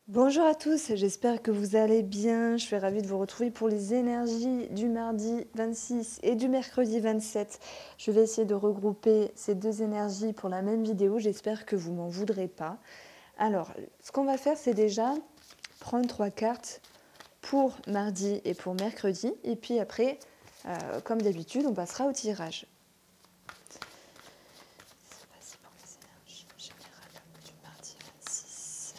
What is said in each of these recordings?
Bonjour à tous, j'espère que vous allez bien. Je suis ravie de vous retrouver pour les énergies du mardi 26 et du mercredi 27. Je vais essayer de regrouper ces deux énergies pour la même vidéo. J'espère que vous m'en voudrez pas. Alors, ce qu'on va faire, c'est déjà prendre 3 cartes pour mardi et pour mercredi. Et puis après, comme d'habitude, on passera au tirage. C'est parti pour les énergies générales du mardi 26.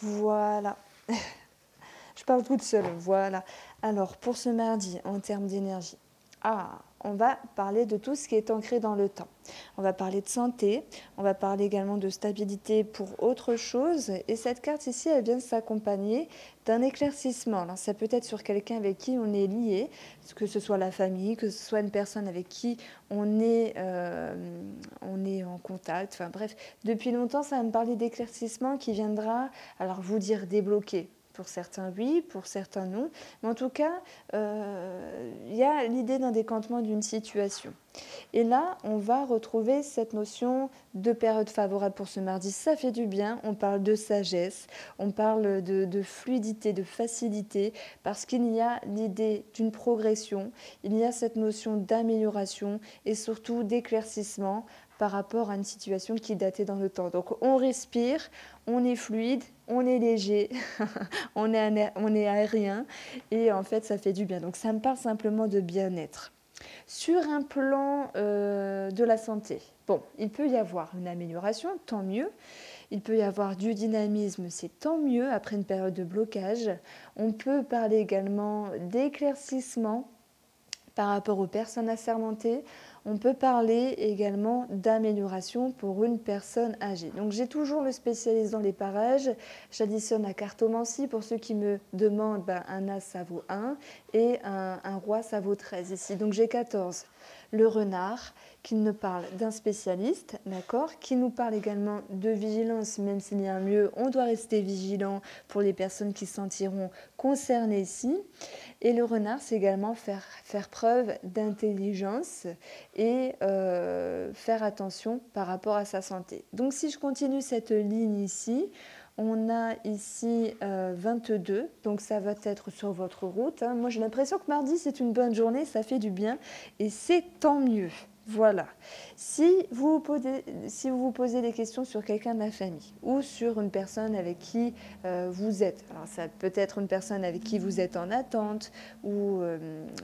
Voilà. Je parle toute seule, voilà. Alors, pour ce mardi, en termes d'énergie, on va parler de tout ce qui est ancré dans le temps. On va parler de santé, on va parler également de stabilité pour autre chose. Et cette carte ici, elle vient s'accompagner d'un éclaircissement. Alors, ça peut être sur quelqu'un avec qui on est lié, que ce soit la famille, que ce soit une personne avec qui on est en contact. Enfin bref, depuis longtemps, ça va me parler d'éclaircissement qui viendra, alors vous dire débloquer. Pour certains, oui, pour certains, non. Mais en tout cas, il y a l'idée d'un décantement d'une situation. Et là, on va retrouver cette notion de période favorable pour ce mardi. Ça fait du bien. On parle de sagesse, on parle de fluidité, de facilité, parce qu'il y a l'idée d'une progression, il y a cette notion d'amélioration et surtout d'éclaircissement par rapport à une situation qui datait dans le temps. Donc on respire, on est fluide, on est léger, on est aérien et en fait ça fait du bien. Donc ça me parle simplement de bien-être. Sur un plan de la santé, bon, il peut y avoir une amélioration, tant mieux. Il peut y avoir du dynamisme, c'est tant mieux après une période de blocage. On peut parler également d'éclaircissement par rapport aux personnes assermentées. On peut parler également d'amélioration pour une personne âgée. Donc j'ai toujours le spécialiste dans les parages. J'additionne la cartomancie pour ceux qui me demandent, un as ça vaut 1 et un roi ça vaut 13 ici. Donc j'ai 14. Le renard qui nous parle d'un spécialiste, d'accord, qui nous parle également de vigilance, même s'il y a un mieux, on doit rester vigilant pour les personnes qui se sentiront concernées ici. Et le renard, c'est également faire preuve d'intelligence et faire attention par rapport à sa santé. Donc si je continue cette ligne ici, on a ici 22, donc ça va être sur votre route. Moi j'ai l'impression que mardi c'est une bonne journée, ça fait du bien et c'est tant mieux. Voilà. Si vous vous posez des questions sur quelqu'un de la famille ou sur une personne avec qui vous êtes, alors ça peut être une personne avec qui vous êtes en attente ou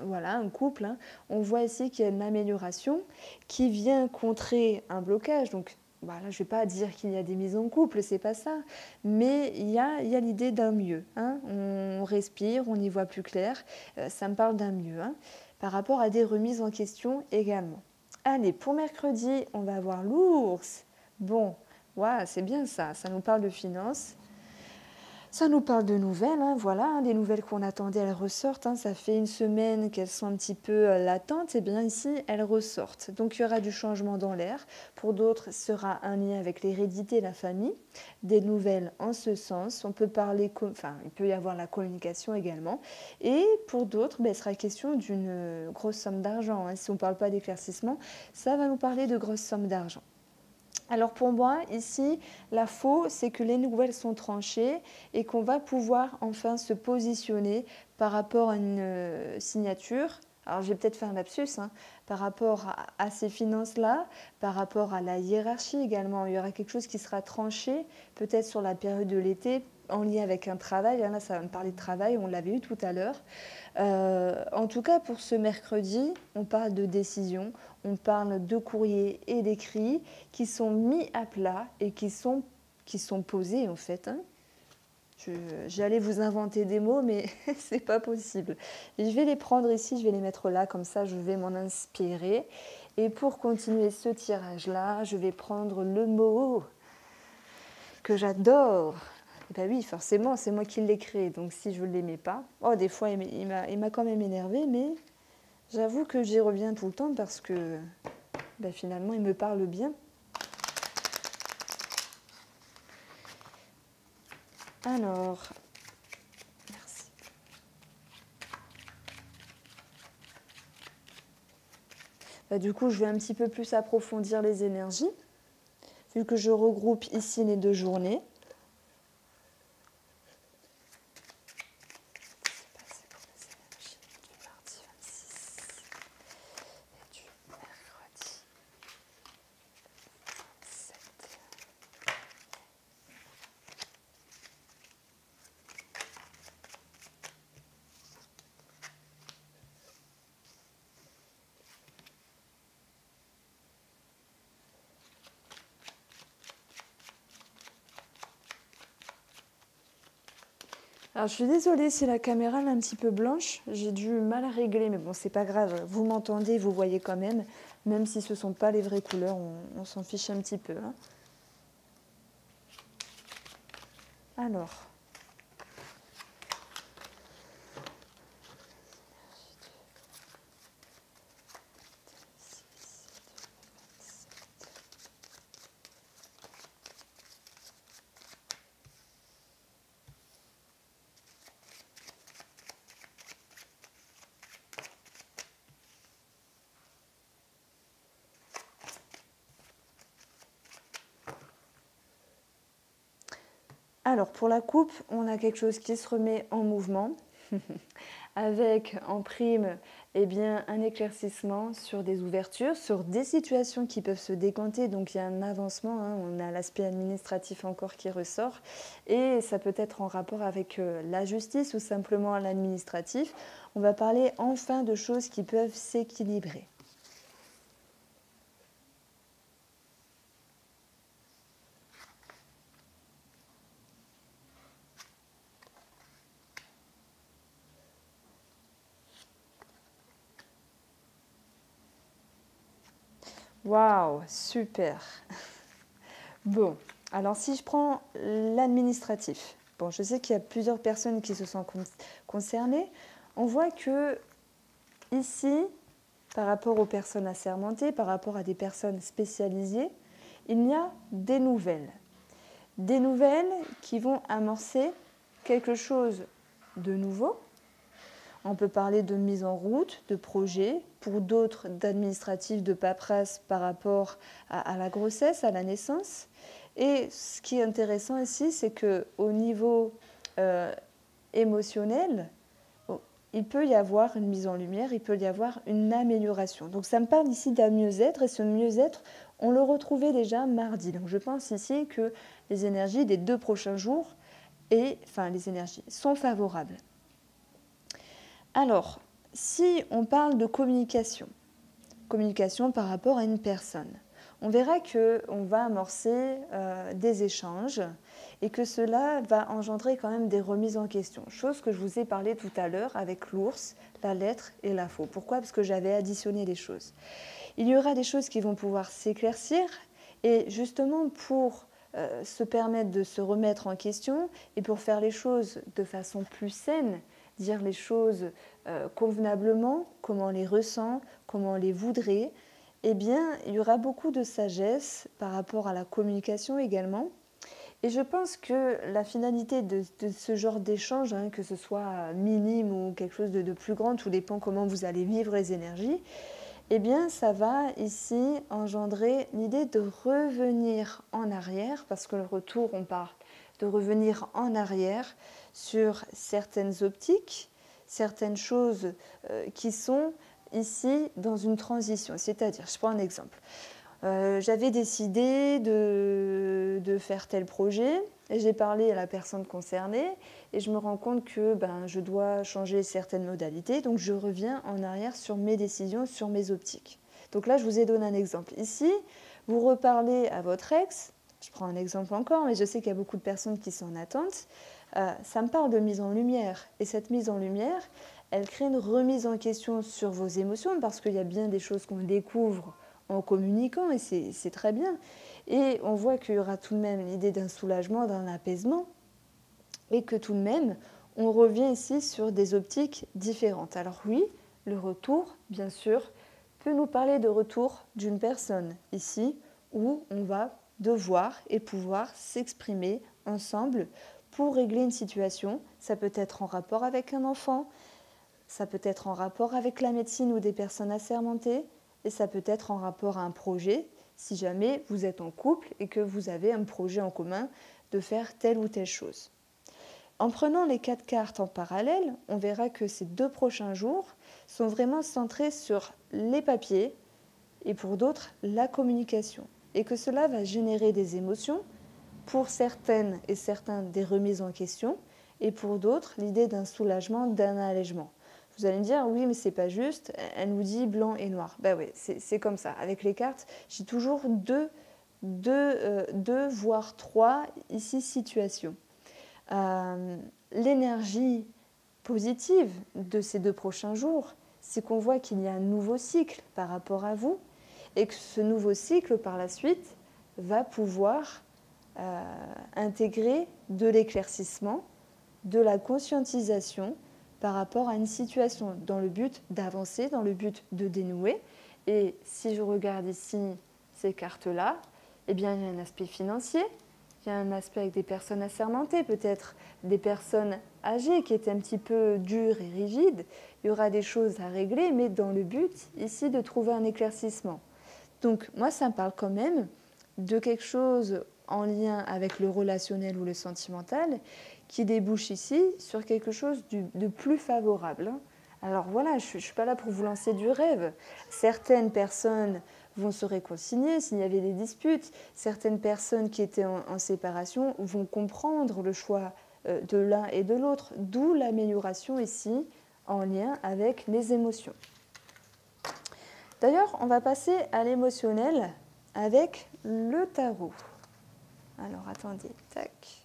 voilà, un couple, on voit ici qu'il y a une amélioration qui vient contrer un blocage. Donc voilà, je ne vais pas dire qu'il y a des mises en couple, c'est pas ça, mais il y a l'idée d'un mieux. On respire, on y voit plus clair, ça me parle d'un mieux. Par rapport à des remises en question également. Allez, pour mercredi, on va avoir l'ours. Bon, ouais, c'est bien ça, ça nous parle de finances. Ça nous parle de nouvelles, voilà, les nouvelles qu'on attendait, elles ressortent. Ça fait une semaine qu'elles sont un petit peu latentes, et bien ici, elles ressortent. Donc il y aura du changement dans l'air. Pour d'autres, ce sera un lien avec l'hérédité et la famille. Des nouvelles en ce sens. On peut parler, il peut y avoir la communication également. Et pour d'autres, il sera question d'une grosse somme d'argent. Si on ne parle pas d'éclaircissement, ça va nous parler de grosses sommes d'argent. Alors pour moi, ici, la faux, c'est que les nouvelles sont tranchées et qu'on va pouvoir enfin se positionner par rapport à une signature. Alors je vais peut-être faire un lapsus, par rapport à ces finances-là, par rapport à la hiérarchie également. Il y aura quelque chose qui sera tranché, peut-être sur la période de l'été, en lien avec un travail. Là, ça va me parler de travail, on l'avait eu tout à l'heure. En tout cas, pour ce mercredi, on parle de décision, on parle de courriers et d'écrits qui sont mis à plat et qui sont posés en fait. J'allais vous inventer des mots, mais c'est pas possible. Et je vais les prendre ici, je vais les mettre là, comme ça je vais m'en inspirer. Et pour continuer ce tirage-là, je vais prendre le mot que j'adore, Et ben oui, forcément, c'est moi qui l'ai créé. Donc si je ne l'aimais pas, oh, des fois il m'a quand même énervé, mais j'avoue que j'y reviens tout le temps parce que ben, finalement il me parle bien. Alors, merci. Ben, du coup, je vais un petit peu plus approfondir les énergies, vu que je regroupe ici les 2 journées. Alors je suis désolée si la caméra est un petit peu blanche, j'ai du mal à régler, mais bon c'est pas grave, vous m'entendez, vous voyez quand même si ce ne sont pas les vraies couleurs, on s'en fiche un petit peu. Hein. Alors, Alors pour la coupe, on a quelque chose qui se remet en mouvement, avec en prime eh bien, un éclaircissement sur des ouvertures, sur des situations qui peuvent se décanter, donc il y a un avancement, hein, on a l'aspect administratif encore qui ressort, et ça peut être en rapport avec la justice ou simplement l'administratif. On va parler enfin de choses qui peuvent s'équilibrer. Waouh, super. Bon, alors si je prends l'administratif, bon, je sais qu'il y a plusieurs personnes qui se sont concernées. On voit que ici, par rapport aux personnes assermentées, par rapport à des personnes spécialisées, il y a des nouvelles. Des nouvelles qui vont amorcer quelque chose de nouveau. On peut parler de mise en route, de projet, pour d'autres d'administratif, de paperasse par rapport à la grossesse, à la naissance. Et ce qui est intéressant ici, c'est qu'au niveau émotionnel, il peut y avoir une mise en lumière, il peut y avoir une amélioration. Donc ça me parle ici d'un mieux-être, et ce mieux-être, on le retrouvait déjà mardi. Donc je pense ici que les énergies des 2 prochains jours, les énergies sont favorables. Alors, si on parle de communication par rapport à une personne, on verra qu'on va amorcer des échanges et que cela va engendrer quand même des remises en question. Chose que je vous ai parlé tout à l'heure avec l'ours, la lettre et la faux. Pourquoi? Parce que j'avais additionné les choses. Il y aura des choses qui vont pouvoir s'éclaircir et justement pour se permettre de se remettre en question et pour faire les choses de façon plus saine, dire les choses convenablement, comment on les ressent, comment on les voudrait, eh bien, il y aura beaucoup de sagesse par rapport à la communication également. Et je pense que la finalité de ce genre d'échange, hein, que ce soit minime ou quelque chose de plus grand, tout dépend comment vous allez vivre les énergies, eh bien, ça va ici engendrer l'idée de revenir en arrière, parce que le retour, on parle de revenir en arrière sur certaines optiques, certaines choses qui sont ici dans une transition. C'est-à-dire, je prends un exemple. J'avais décidé de faire tel projet et j'ai parlé à la personne concernée et je me rends compte que je dois changer certaines modalités, donc je reviens en arrière sur mes décisions, sur mes optiques. Donc là, je vous ai donné un exemple. Ici, vous reparlez à votre ex, je prends un exemple encore, mais je sais qu'il y a beaucoup de personnes qui sont en attente, ça me parle de mise en lumière. Et cette mise en lumière, elle crée une remise en question sur vos émotions parce qu'il y a bien des choses qu'on découvre en communiquant et c'est très bien. Et on voit qu'il y aura tout de même l'idée d'un soulagement, d'un apaisement. et que tout de même, on revient ici sur des optiques différentes. Alors oui, le retour, bien sûr, peut nous parler de retour d'une personne ici où on va devoir et pouvoir s'exprimer ensemble pour régler une situation. Ça peut être en rapport avec un enfant, ça peut être en rapport avec la médecine ou des personnes assermentées, et ça peut être en rapport à un projet, si jamais vous êtes en couple et que vous avez un projet en commun de faire telle ou telle chose. En prenant les 4 cartes en parallèle, on verra que ces 2 prochains jours sont vraiment centrés sur les papiers et pour d'autres, la communication. Et que cela va générer des émotions, pour certaines et certains des remises en question, et pour d'autres, l'idée d'un soulagement, d'un allègement. Vous allez me dire, oui, mais c'est pas juste, elle nous dit blanc et noir. Ben oui, c'est comme ça. Avec les cartes, j'ai toujours deux, voire 3 ici situations. L'énergie positive de ces 2 prochains jours, c'est qu'on voit qu'il y a un nouveau cycle par rapport à vous et que ce nouveau cycle, par la suite, va pouvoir intégrer de l'éclaircissement, de la conscientisation par rapport à une situation dans le but d'avancer, dans le but de dénouer. Et si je regarde ici ces cartes-là, eh bien, il y a un aspect financier, il y a un aspect avec des personnes assermentées, peut-être des personnes âgées qui étaient un petit peu dures et rigides. Il y aura des choses à régler, mais dans le but ici de trouver un éclaircissement. Donc moi, ça me parle quand même de quelque chose en lien avec le relationnel ou le sentimental qui débouche ici sur quelque chose de plus favorable. Alors voilà, je ne suis pas là pour vous lancer du rêve. Certaines personnes vont se réconcilier s'il y avait des disputes. Certaines personnes qui étaient en séparation vont comprendre le choix de l'un et de l'autre, d'où l'amélioration ici en lien avec les émotions. D'ailleurs, on va passer à l'émotionnel avec le tarot. Alors, attendez, tac.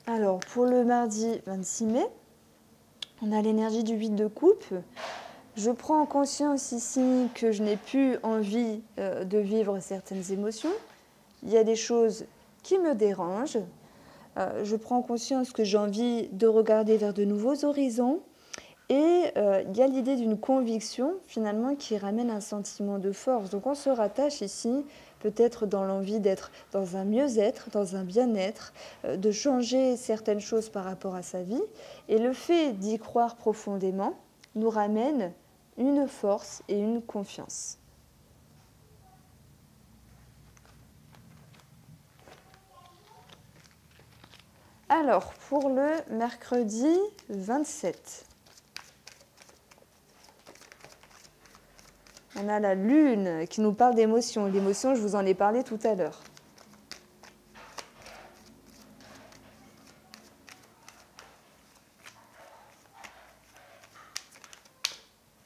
Alors, pour le mardi 26 mai, on a l'énergie du 8 de coupe. Je prends conscience ici que je n'ai plus envie de vivre certaines émotions. Il y a des choses qui me dérangent. Je prends conscience que j'ai envie de regarder vers de nouveaux horizons. Et il y a l'idée d'une conviction, finalement, qui ramène un sentiment de force. Donc on se rattache ici, peut-être dans l'envie d'être dans un mieux-être, dans un bien-être, de changer certaines choses par rapport à sa vie. Et le fait d'y croire profondément nous ramène une force et une confiance. Alors, pour le mercredi 27, on a la lune qui nous parle d'émotion. L'émotion, je vous en ai parlé tout à l'heure.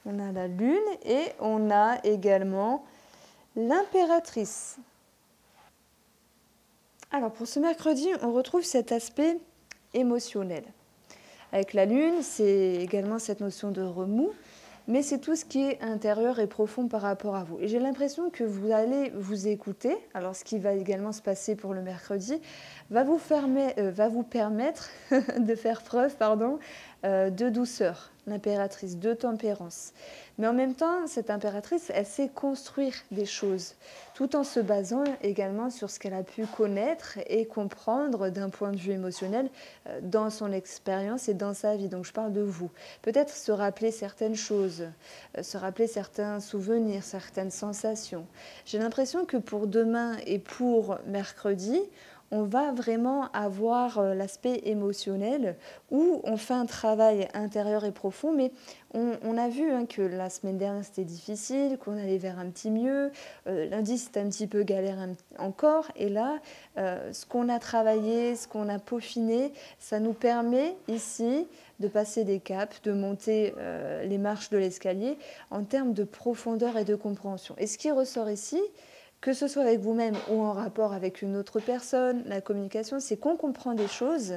On a la lune et on a également l'impératrice. Alors pour ce mercredi, on retrouve cet aspect émotionnel. Avec la lune, c'est également cette notion de remous, mais c'est tout ce qui est intérieur et profond par rapport à vous. Et j'ai l'impression que vous allez vous écouter. Alors ce qui va également se passer pour le mercredi va vous permettre de faire preuve de douceur, l'impératrice, de tempérance. Mais en même temps, cette impératrice, elle sait construire des choses, tout en se basant également sur ce qu'elle a pu connaître et comprendre d'un point de vue émotionnel dans son expérience et dans sa vie. Donc je parle de vous. Peut-être se rappeler certaines choses, se rappeler certains souvenirs, certaines sensations. J'ai l'impression que pour demain et pour mercredi, on va vraiment avoir l'aspect émotionnel où on fait un travail intérieur et profond, mais on a vu que la semaine dernière c'était difficile, qu'on allait vers un petit mieux, lundi c'était un petit peu galère encore, et là, ce qu'on a travaillé, ce qu'on a peaufiné, ça nous permet ici de passer des caps, de monter les marches de l'escalier en termes de profondeur et de compréhension. Et ce qui ressort ici, que ce soit avec vous-même ou en rapport avec une autre personne, la communication, c'est qu'on comprend des choses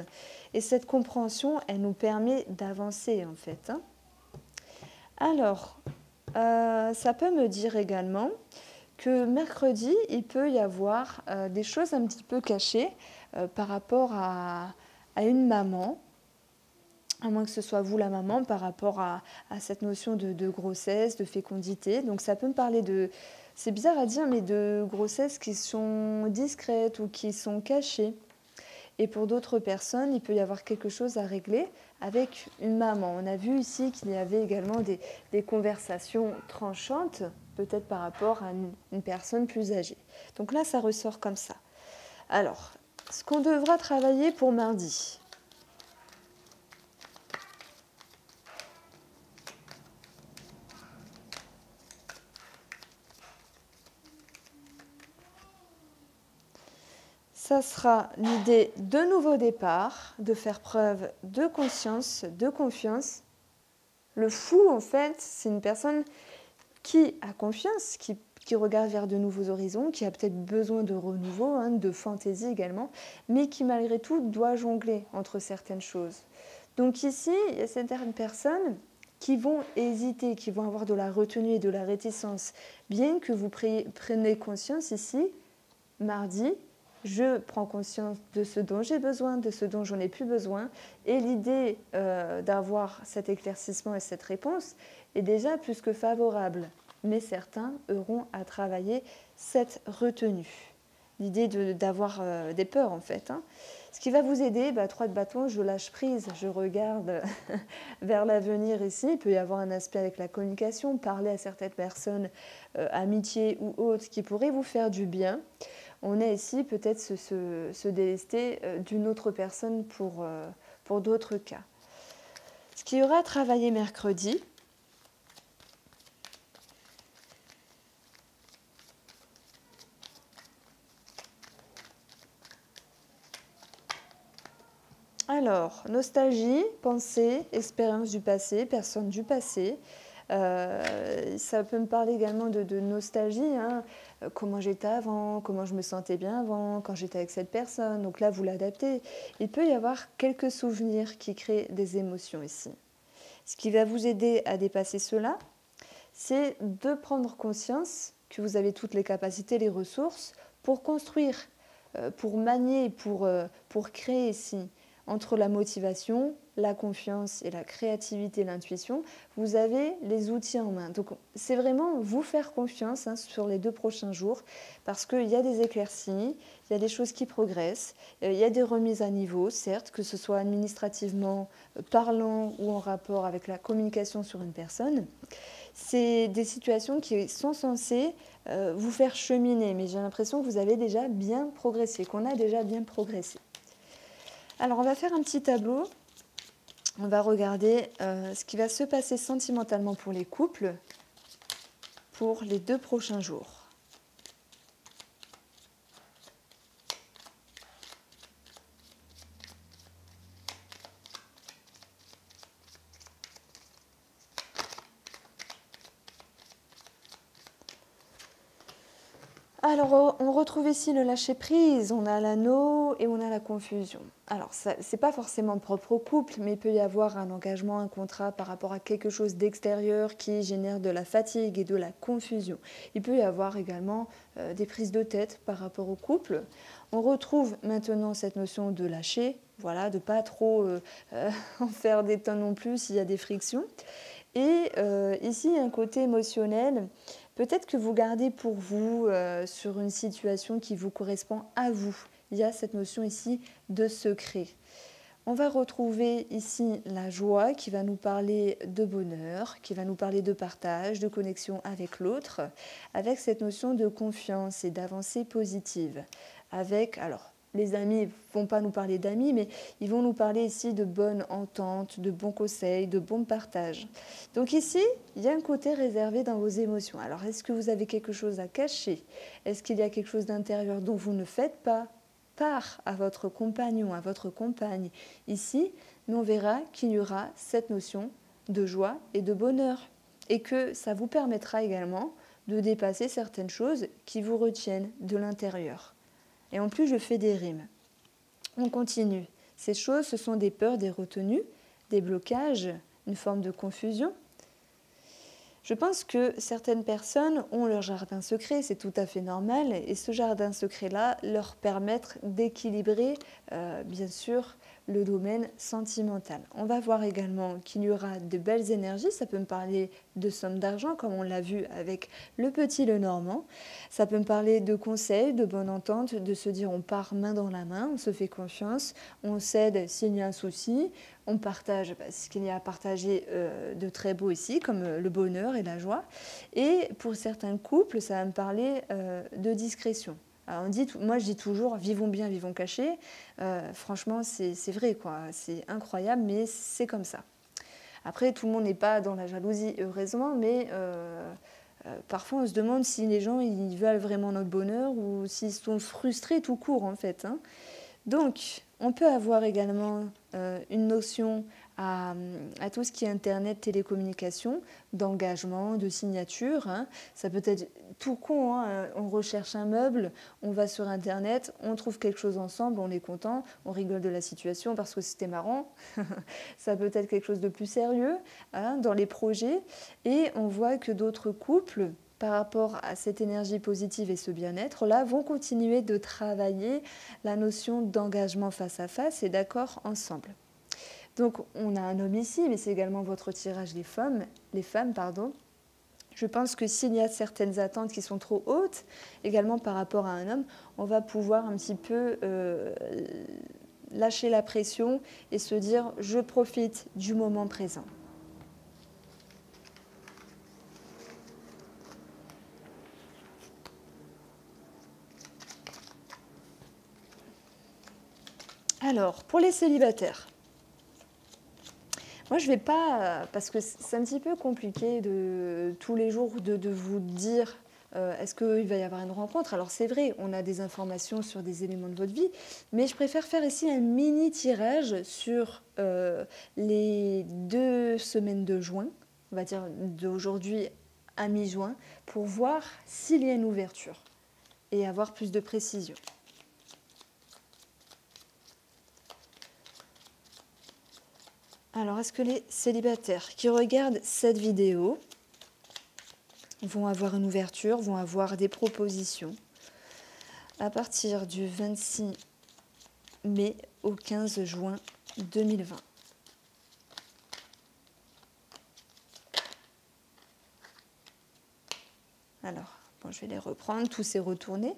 et cette compréhension, elle nous permet d'avancer en fait. Alors, ça peut me dire également que mercredi, il peut y avoir des choses un petit peu cachées par rapport à une maman, à moins que ce soit vous la maman, par rapport à cette notion de grossesse, de fécondité. Donc ça peut me parler de, c'est bizarre à dire, mais de grossesses qui sont discrètes ou qui sont cachées. Et pour d'autres personnes, il peut y avoir quelque chose à régler avec une maman. On a vu ici qu'il y avait également des conversations tranchantes, peut-être par rapport à une personne plus âgée. Donc là, ça ressort comme ça. Alors, ce qu'on devra travailler pour mardi. Ça sera l'idée de nouveau départ, de faire preuve de conscience, de confiance. Le fou, en fait, c'est une personne qui a confiance, qui regarde vers de nouveaux horizons, qui a peut-être besoin de renouveau, de fantaisie également, mais qui malgré tout doit jongler entre certaines choses. Donc ici, il y a certaines personnes qui vont hésiter, qui vont avoir de la retenue et de la réticence, bien que vous preniez conscience ici, mardi, je prends conscience de ce dont j'ai besoin, de ce dont j'en ai plus besoin. Et l'idée d'avoir cet éclaircissement et cette réponse est déjà plus que favorable. Mais certains auront à travailler cette retenue. L'idée d'avoir des peurs en fait. Ce qui va vous aider, 3 de bâton, je lâche prise, je regarde vers l'avenir ici. Il peut y avoir un aspect avec la communication, parler à certaines personnes, amitié ou autres, qui pourraient vous faire du bien. On est ici peut-être se délester d'une autre personne pour d'autres cas. Ce qui aura travaillé mercredi, alors, nostalgie, pensée, expérience du passé, personne du passé. Ça peut me parler également de nostalgie, comment j'étais avant, comment je me sentais bien avant, quand j'étais avec cette personne. Donc là, vous l'adaptez. Il peut y avoir quelques souvenirs qui créent des émotions ici. Ce qui va vous aider à dépasser cela, c'est de prendre conscience que vous avez toutes les capacités, les ressources pour construire, pour manier, pour créer ici. Entre la motivation, la confiance et la créativité, l'intuition, vous avez les outils en main. Donc c'est vraiment vous faire confiance sur les 2 prochains jours parce qu'il y a des éclaircies, il y a des choses qui progressent, il y a des remises à niveau, certes, que ce soit administrativement parlant ou en rapport avec la communication sur une personne. C'est des situations qui sont censées vous faire cheminer, mais j'ai l'impression que vous avez déjà bien progressé, qu'on a déjà bien progressé. Alors, on va faire un petit tableau. On va regarder ce qui va se passer sentimentalement pour les couples pour les 2 prochains jours. Alors, on retrouve ici le lâcher-prise, on a l'anneau et on a la confusion. Alors, ce n'est pas forcément propre au couple, mais il peut y avoir un engagement, un contrat par rapport à quelque chose d'extérieur qui génère de la fatigue et de la confusion. Il peut y avoir également des prises de tête par rapport au couple. On retrouve maintenant cette notion de lâcher, voilà, de ne pas trop en faire des tonnes non plus s'il y a des frictions. Et ici, un côté émotionnel. Peut-être que vous gardez pour vous sur une situation qui vous correspond à vous. Il y a cette notion ici de secret. On va retrouver ici la joie qui va nous parler de bonheur, qui va nous parler de partage, de connexion avec l'autre, avec cette notion de confiance et d'avancée positive. Avec, alors, les amis ne vont pas nous parler d'amis, mais ils vont nous parler ici de bonne entente, de bons conseils, de bons partages. Donc ici, il y a un côté réservé dans vos émotions. Alors, est-ce que vous avez quelque chose à cacher? Est-ce qu'il y a quelque chose d'intérieur dont vous ne faites pas part à votre compagnon, à votre compagne ici? Mais on verra qu'il y aura cette notion de joie et de bonheur. Et que ça vous permettra également de dépasser certaines choses qui vous retiennent de l'intérieur. Et en plus, je fais des rimes. On continue. Ces choses, ce sont des peurs, des retenues, des blocages, une forme de confusion. Je pense que certaines personnes ont leur jardin secret, c'est tout à fait normal, et ce jardin secret-là leur permet d'équilibrer, bien sûr, le domaine sentimental. On va voir également qu'il y aura de belles énergies, ça peut me parler de sommes d'argent, comme on l'a vu avec le petit Lenormand. Ça peut me parler de conseils, de bonne entente, de se dire on part main dans la main, on se fait confiance, on s'aide s'il y a un souci, on partage ce qu'il y a à partager de très beau ici, comme le bonheur et la joie. Et pour certains couples, ça va me parler de discrétion. Alors moi, je dis toujours, vivons bien, vivons cachés. Franchement, c'est vrai, quoi. C'est incroyable, mais c'est comme ça. Après, tout le monde n'est pas dans la jalousie, heureusement, mais parfois, on se demande si les gens ils veulent vraiment notre bonheur ou s'ils sont frustrés tout court, en fait. Hein. Donc, on peut avoir également une notion à tout ce qui est Internet, télécommunication, d'engagement, de signature. Hein. Ça peut être tout con, hein. On recherche un meuble, on va sur Internet, on trouve quelque chose ensemble, on est content, on rigole de la situation parce que c'était marrant. Ça peut être quelque chose de plus sérieux hein, dans les projets. Et on voit que d'autres couples, par rapport à cette énergie positive et ce bien-être-là, vont continuer de travailler la notion d'engagement face à face et d'accord ensemble. Donc, on a un homme ici, mais c'est également votre tirage les femmes, pardon. Je pense que s'il y a certaines attentes qui sont trop hautes, également par rapport à un homme, on va pouvoir un petit peu lâcher la pression et se dire « je profite du moment présent ». Alors, pour les célibataires, moi je ne vais pas, parce que c'est un petit peu compliqué de tous les jours de vous dire est-ce qu'il va y avoir une rencontre. Alors c'est vrai, on a des informations sur des éléments de votre vie, mais je préfère faire ici un mini tirage sur les 2 semaines de juin, on va dire d'aujourd'hui à mi-juin, pour voir s'il y a une ouverture et avoir plus de précision. Alors, est-ce que les célibataires qui regardent cette vidéo vont avoir une ouverture, vont avoir des propositions à partir du 26 mai au 15 juin 2020? Alors, bon, je vais les reprendre, tout s'est retourné.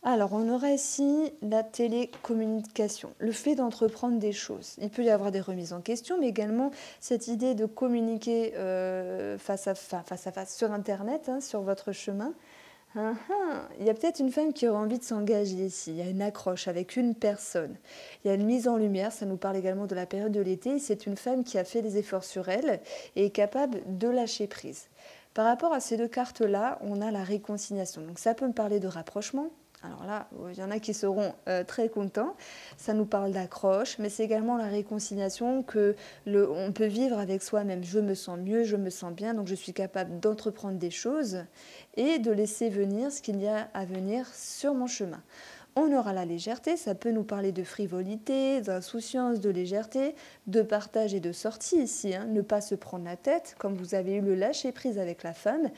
Alors, on aura ici la télécommunication, le fait d'entreprendre des choses. Il peut y avoir des remises en question, mais également cette idée de communiquer face à face sur Internet, hein, sur votre chemin. Il y a peut-être une femme qui aurait envie de s'engager ici. Il y a une accroche avec une personne. Il y a une mise en lumière. Ça nous parle également de la période de l'été. C'est une femme qui a fait des efforts sur elle et est capable de lâcher prise. Par rapport à ces 2 cartes-là, on a la réconciliation. Donc ça peut me parler de rapprochement. Alors là, il y en a qui seront très contents. Ça nous parle d'accroche, mais c'est également la réconciliation on peut vivre avec soi-même. Je me sens mieux, je me sens bien, donc je suis capable d'entreprendre des choses et de laisser venir ce qu'il y a à venir sur mon chemin. On aura la légèreté, ça peut nous parler de frivolité, d'insouciance, de légèreté, de partage et de sortie ici. Hein. Ne pas se prendre la tête, comme vous avez eu le lâcher-prise avec la femme,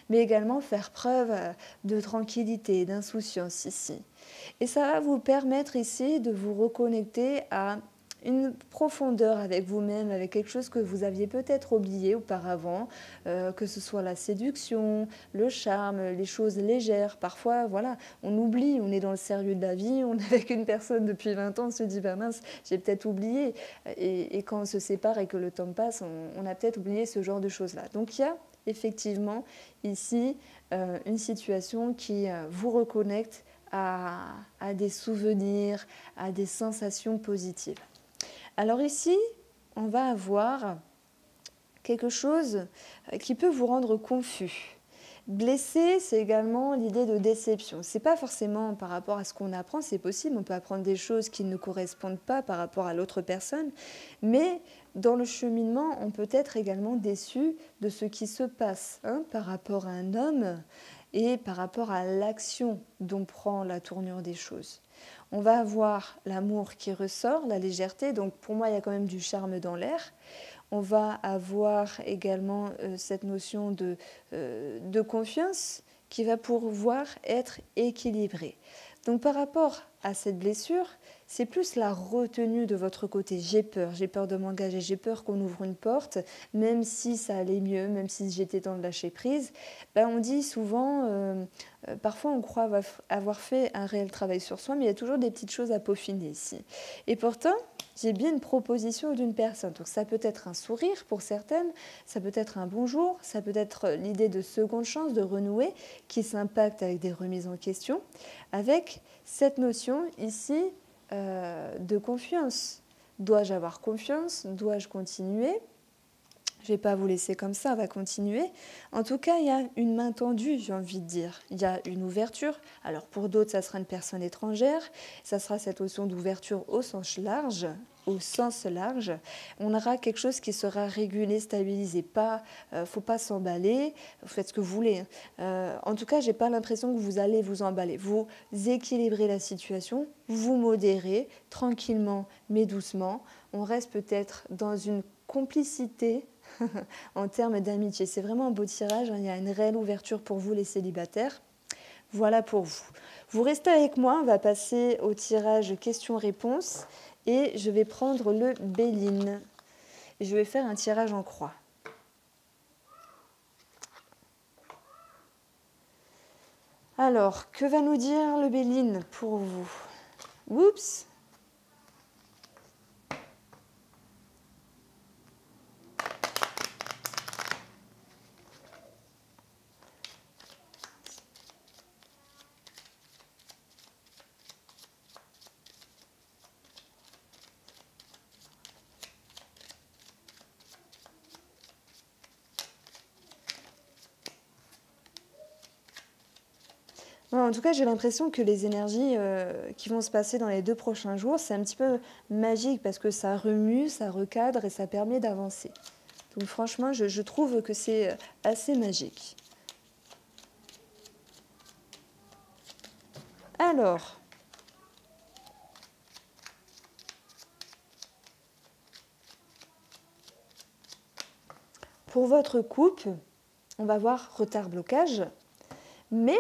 mais également faire preuve de tranquillité, d'insouciance ici. Et ça va vous permettre ici de vous reconnecter à une profondeur avec vous-même, avec quelque chose que vous aviez peut-être oublié auparavant, que ce soit la séduction, le charme, les choses légères. Parfois, voilà, on oublie, on est dans le sérieux de la vie, on est avec une personne depuis 20 ans, on se dit, ben mince, j'ai peut-être oublié. Et quand on se sépare et que le temps passe, on a peut-être oublié ce genre de choses-là. Donc il y a effectivement ici une situation qui vous reconnecte à des souvenirs, à des sensations positives. Alors ici, on va avoir quelque chose qui peut vous rendre confus. Blessé, c'est également l'idée de déception. Ce n'est pas forcément par rapport à ce qu'on apprend, c'est possible, on peut apprendre des choses qui ne correspondent pas par rapport à l'autre personne, mais dans le cheminement, on peut être également déçu de ce qui se passe par rapport à un homme et par rapport à l'action dont prend la tournure des choses. On va avoir l'amour qui ressort, la légèreté, donc pour moi il y a quand même du charme dans l'air. On va avoir également cette notion de confiance qui va pouvoir être équilibrée. Donc par rapport à cette blessure, c'est plus la retenue de votre côté. J'ai peur de m'engager, j'ai peur qu'on ouvre une porte, même si ça allait mieux, même si j'étais dans le lâcher prise. On dit souvent, parfois on croit avoir fait un réel travail sur soi, mais il y a toujours des petites choses à peaufiner ici. Et pourtant, j'ai bien une proposition d'une personne. Donc ça peut être un sourire pour certaines, ça peut être un bonjour, ça peut être l'idée de seconde chance, de renouer, qui s'impacte avec des remises en question, avec cette notion ici de confiance. Dois-je avoir confiance? Dois-je continuer? Je ne vais pas vous laisser comme ça, on va continuer. En tout cas, il y a une main tendue, j'ai envie de dire. Il y a une ouverture. Alors pour d'autres, ça sera une personne étrangère. Ça sera cette notion d'ouverture au sens large. On aura quelque chose qui sera régulé, stabilisé. Faut pas s'emballer. Vous faites ce que vous voulez. En tout cas, j'ai pas l'impression que vous allez vous emballer. Vous équilibrez la situation, vous modérez tranquillement, mais doucement. On reste peut-être dans une complicité en termes d'amitié. C'est vraiment un beau tirage, il y a une réelle ouverture pour vous les célibataires. Voilà pour vous. Vous restez avec moi, on va passer au tirage questions-réponses et je vais prendre le Béline. Je vais faire un tirage en croix. Alors, que va nous dire le Béline pour vous? Oups! En tout cas, j'ai l'impression que les énergies qui vont se passer dans les 2 prochains jours, c'est un petit peu magique parce que ça remue, ça recadre et ça permet d'avancer. Donc franchement, je trouve que c'est assez magique. Alors, pour votre couple, on va voir retard, blocage, mais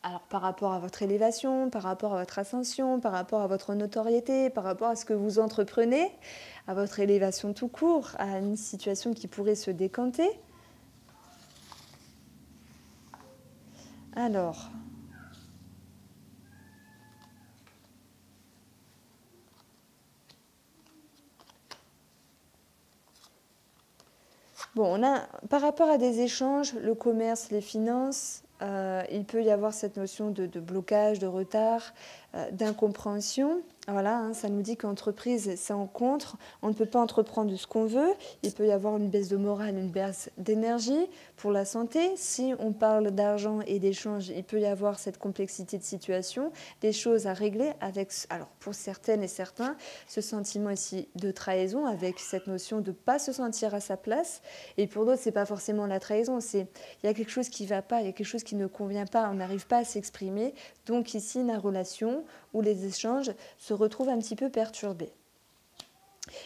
alors par rapport à votre élévation, par rapport à votre ascension, par rapport à votre notoriété, par rapport à ce que vous entreprenez, à votre élévation tout court, à une situation qui pourrait se décanter. Alors, bon, on a par rapport à des échanges, le commerce, les finances, il peut y avoir cette notion de blocage, de retard, d'incompréhension. Voilà, ça nous dit qu'entreprise, c'est en contre. On ne peut pas entreprendre ce qu'on veut. Il peut y avoir une baisse de morale, une baisse d'énergie pour la santé. Si on parle d'argent et d'échange, il peut y avoir cette complexité de situation, des choses à régler avec, alors pour certaines et certains, ce sentiment ici de trahison avec cette notion de ne pas se sentir à sa place. Et pour d'autres, ce n'est pas forcément la trahison, il y a quelque chose qui ne va pas, il y a quelque chose qui ne convient pas, on n'arrive pas à s'exprimer. Donc ici, la relation ou les échanges se retrouvent un petit peu perturbés.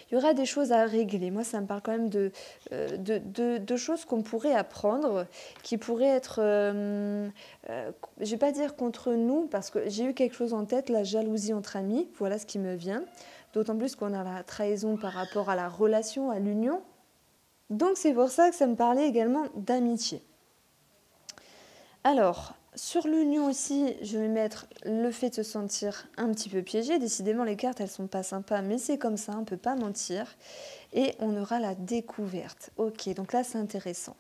Il y aura des choses à régler. Moi, ça me parle quand même de choses qu'on pourrait apprendre, qui pourraient être, je ne vais pas dire contre nous, parce que j'ai eu quelque chose en tête, la jalousie entre amis, voilà ce qui me vient. d'autant plus qu'on a la trahison par rapport à la relation, à l'union. Donc c'est pour ça que ça me parlait également d'amitié. Alors, sur l'union aussi, je vais mettre le fait de se sentir un petit peu piégé. Décidément, les cartes, elles sont pas sympas, mais c'est comme ça, on ne peut pas mentir. Et on aura la découverte. Ok, donc là, c'est intéressant.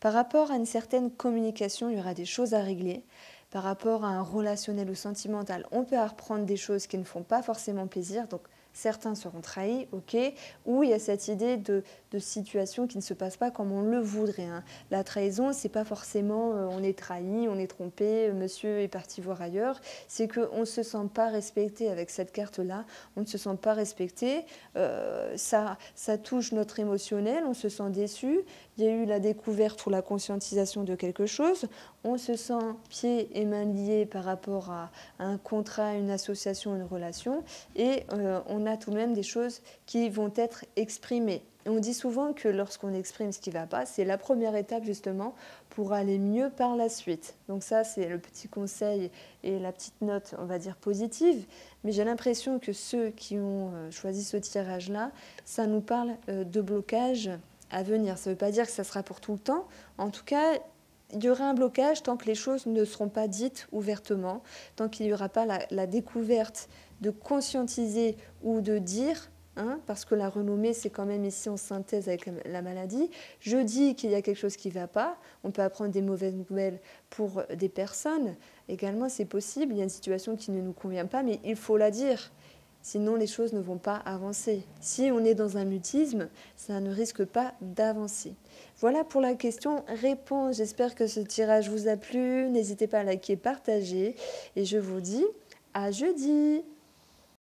Par rapport à une certaine communication, il y aura des choses à régler. Par rapport à un relationnel ou sentimental, on peut apprendre des choses qui ne font pas forcément plaisir. Donc, certains seront trahis, ok, ou il y a cette idée de situation qui ne se passe pas comme on le voudrait. Hein. La trahison, c'est pas forcément on est trahi, on est trompé, monsieur est parti voir ailleurs. C'est qu'on ne se sent pas respecté avec cette carte-là, on ne se sent pas respecté. Ça touche notre émotionnel, on se sent déçu. Il y a eu la découverte ou la conscientisation de quelque chose. On se sent pieds et mains liés par rapport à un contrat, une association, une relation. Et on a tout de même des choses qui vont être exprimées. Et on dit souvent que lorsqu'on exprime ce qui ne va pas, c'est la première étape justement pour aller mieux par la suite. Donc ça, c'est le petit conseil et la petite note, on va dire, positive. Mais j'ai l'impression que ceux qui ont choisi ce tirage-là, ça nous parle de blocage à venir. Ça ne veut pas dire que ça sera pour tout le temps. En tout cas, il y aura un blocage tant que les choses ne seront pas dites ouvertement, tant qu'il n'y aura pas la découverte de conscientiser ou de dire, hein, parce que la renommée, c'est quand même ici en synthèse avec la maladie. Je dis qu'il y a quelque chose qui ne va pas. On peut apprendre des mauvaises nouvelles pour des personnes. Également, c'est possible. Il y a une situation qui ne nous convient pas, mais il faut la dire. Sinon, les choses ne vont pas avancer. Si on est dans un mutisme, ça ne risque pas d'avancer. Voilà pour la question-réponse. J'espère que ce tirage vous a plu. N'hésitez pas à liker, partager. Et je vous dis à jeudi.